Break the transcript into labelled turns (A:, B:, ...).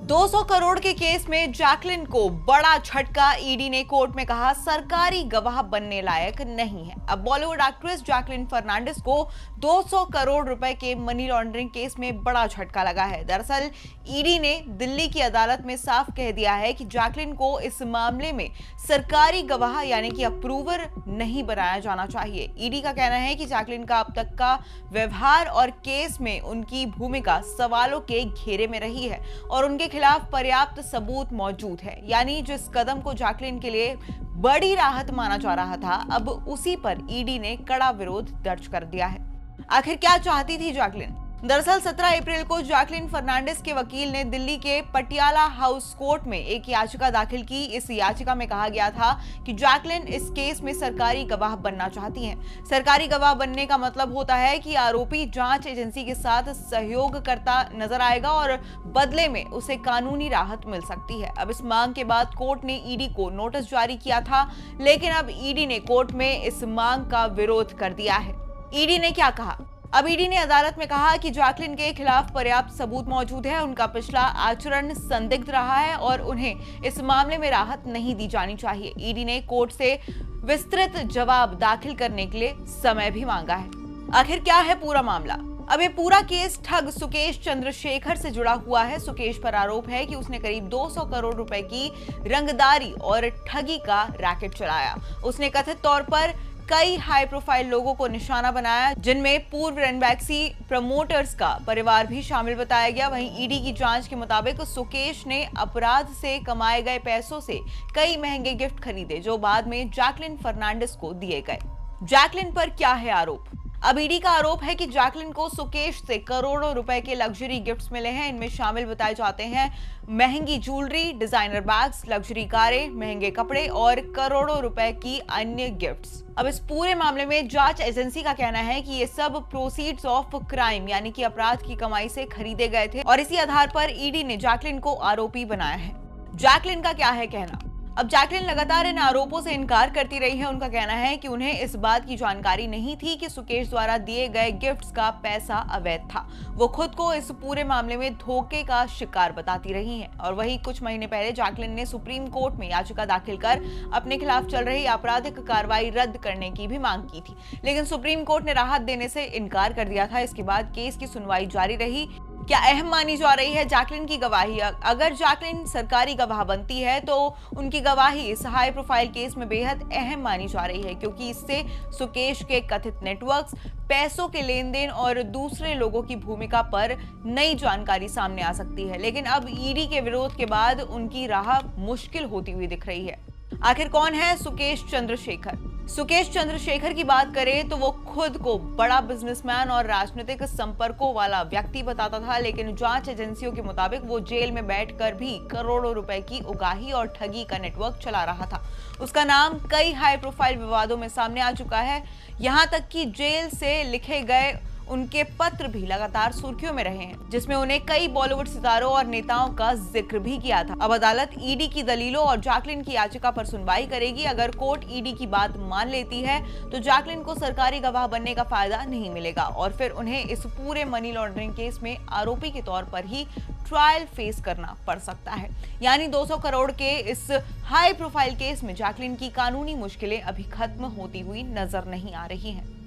A: 200 करोड़ के केस में जैकलिन को बड़ा झटका। ईडी ने कोर्ट में कहा सरकारी गवाह बनने लायक नहीं है। अब बॉलीवुड एक्ट्रेस जैकलिन फर्नांडिस को 200 करोड़ रुपए के मनी लॉन्ड्रिंग केस में बड़ा झटका लगा है। दरअसल ईडी ने दिल्ली की अदालत में साफ कह दिया है कि जैकलिन को इस मामले में सरकारी गवाह यानी कि अप्रूवर नहीं बनाया जाना चाहिए। ईडी का कहना है कि जैकलिन का अब तक का व्यवहार और केस में उनकी भूमिका सवालों के घेरे में रही है और उनके खिलाफ पर्याप्त सबूत मौजूद है। यानी जिस कदम को जैकलिन के लिए बड़ी राहत माना जा रहा था, अब उसी पर ईडी ने कड़ा विरोध दर्ज कर दिया है। आखिर क्या चाहती थी जैकलिन? दरअसल 17 अप्रैल को जैकलिन फर्नांडिस के वकील ने दिल्ली के पटियाला हाउस कोर्ट में एक याचिका दाखिल की। इस याचिका में कहा गया था कि जैकलिन इस केस में सरकारी गवाह बनना चाहती हैं। सरकारी गवाह बनने का मतलब होता है कि आरोपी जांच एजेंसी के साथ सहयोग करता नजर आएगा और बदले में उसे कानूनी राहत मिल सकती है। अब इस मांग के बाद कोर्ट ने ईडी को नोटिस जारी किया था, लेकिन अब ईडी ने कोर्ट में इस मांग का विरोध कर दिया है। ईडी ने क्या कहा? अब ईडी ने अदालत में कहा कि जैकलिन के खिलाफ पर्याप्त सबूत मौजूद है, उनका पिछला आचरण संदिग्ध रहा है और उन्हें इस मामले में राहत नहीं दी जानी चाहिए। ईडी ने कोर्ट से विस्तृत जवाब दाखिल करने के लिए समय भी मांगा है। आखिर क्या है पूरा मामला? अब ये पूरा केस ठग सुकेश चंद्रशेखर से जुड़ा हुआ है। सुकेश पर आरोप है कि उसने करीब 200 करोड़ रुपए की रंगदारी और ठगी का रैकेट चलाया। उसने कथित तौर पर कई हाई प्रोफाइल लोगों को निशाना बनाया, जिनमें पूर्व रनबैक्सी प्रमोटर्स का परिवार भी शामिल बताया गया। वहीं ईडी की जांच के मुताबिक सुकेश ने अपराध से कमाए गए पैसों से कई महंगे गिफ्ट खरीदे, जो बाद में जैकलिन फर्नांडिस को दिए गए। जैकलिन पर क्या है आरोप? अब ईडी का आरोप है कि जैकलिन को सुकेश से करोड़ों रुपए के लग्जरी गिफ्ट्स मिले हैं। इनमें शामिल बताए जाते हैं महंगी ज्वेलरी, डिजाइनर बैग्स, लग्जरी कारें, महंगे कपड़े और करोड़ों रुपए की अन्य गिफ्ट्स। अब इस पूरे मामले में जांच एजेंसी का कहना है कि ये सब प्रोसीड्स ऑफ क्राइम यानी कि अपराध की कमाई से खरीदे गए थे और इसी आधार पर ईडी ने जैकलिन को आरोपी बनाया है। जैकलिन का क्या है कहना? अब जैकलिन लगातार इन आरोपों से इनकार करती रही है। उनका कहना है कि उन्हें इस बात की जानकारी नहीं थी कि सुकेश द्वारा दिए गए गिफ्ट्स का पैसा अवैध था। वो खुद को इस पूरे मामले में धोखे का शिकार बताती रही हैं। और वही कुछ महीने पहले जैकलिन ने सुप्रीम कोर्ट में याचिका दाखिल कर अपने खिलाफ चल रही आपराधिक कार्रवाई रद्द करने की भी मांग की थी, लेकिन सुप्रीम कोर्ट ने राहत देने से इनकार कर दिया था। इसके बाद केस की सुनवाई जारी रही। क्या अहम मानी जा रही है जैकलिन की गवाही? अगर जैकलिन सरकारी गवाह बनती है तो उनकी गवाही इस हाई प्रोफाइल केस में बेहद अहम मानी जा रही है, क्योंकि इससे सुकेश के कथित नेटवर्क्स, पैसों के लेन देन और दूसरे लोगों की भूमिका पर नई जानकारी सामने आ सकती है। लेकिन अब ईडी के विरोध के बाद उनकी राह मुश्किल होती हुई दिख रही है। आखिर कौन है सुकेश चंद्रशेखर? सुकेश चंद्रशेखर की बात करें तो वो खुद को बड़ा बिजनेसमैन और राजनीतिक संपर्कों वाला व्यक्ति बताता था, लेकिन जांच एजेंसियों के मुताबिक वो जेल में बैठकर भी करोड़ों रुपए की उगाही और ठगी का नेटवर्क चला रहा था। उसका नाम कई हाई प्रोफाइल विवादों में सामने आ चुका है। यहाँ तक कि जेल से लिखे गए उनके पत्र भी लगातार सुर्खियों में रहे हैं, जिसमें उन्हें कई बॉलीवुड सितारों और नेताओं का जिक्र भी किया था। अब अदालत ईडी की दलीलों और जैकलिन की याचिका पर सुनवाई करेगी। अगर कोर्ट ईडी की बात मान लेती है तो जैकलिन को सरकारी गवाह बनने का फायदा नहीं मिलेगा और फिर उन्हें इस पूरे मनी लॉन्ड्रिंग केस में आरोपी के तौर पर ही ट्रायल फेस करना पड़ सकता है। यानी 200 करोड़ के इस हाई प्रोफाइल केस में जैकलिन की कानूनी मुश्किलें अभी खत्म होती हुई नजर नहीं आ रही हैं।